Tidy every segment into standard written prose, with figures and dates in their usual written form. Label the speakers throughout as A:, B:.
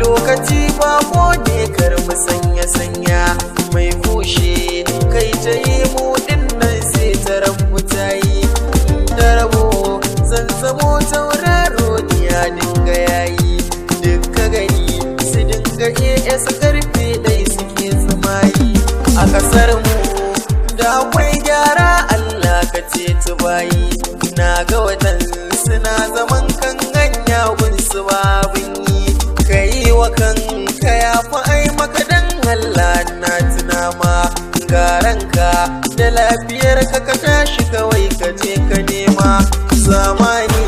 A: lokaci ba ko ne kar mu sanya mai kushe kai ta yi mu dinnan sai ta rabu ta yi da rabo zan zamo tauraro ya dinga yayi duka gani su dinga AS karfe dai suke tsumayi a kasar mu da akwai gyara Allah ka ce bayi na ga waɗansu na zaman kan hanya gunsu babin yi ka yi wa kanka ya fi ai maka dan Allah na tuna ma garanka da lafiyar ka tashi kawai ka je ka nema zamani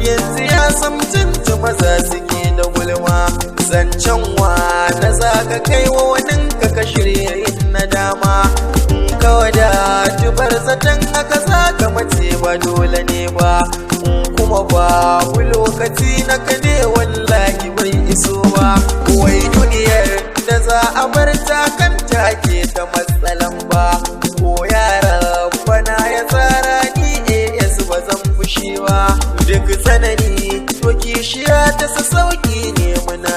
A: yanzu ya samtinta maza suke da gulma zancen wa na za ka kai wa waninka ka shirya yin nadama ka wadatu bar zaton haka za ka mace ba dole ne ba kuma babu lokaci na ka ne wallahi bai iso ba wai duniyar da za a bar ta kan take ta matsalan ba ko yara bana ya tsara ni AS ba zan fushi ba duk tsanani to kishiya ta sauki ne muna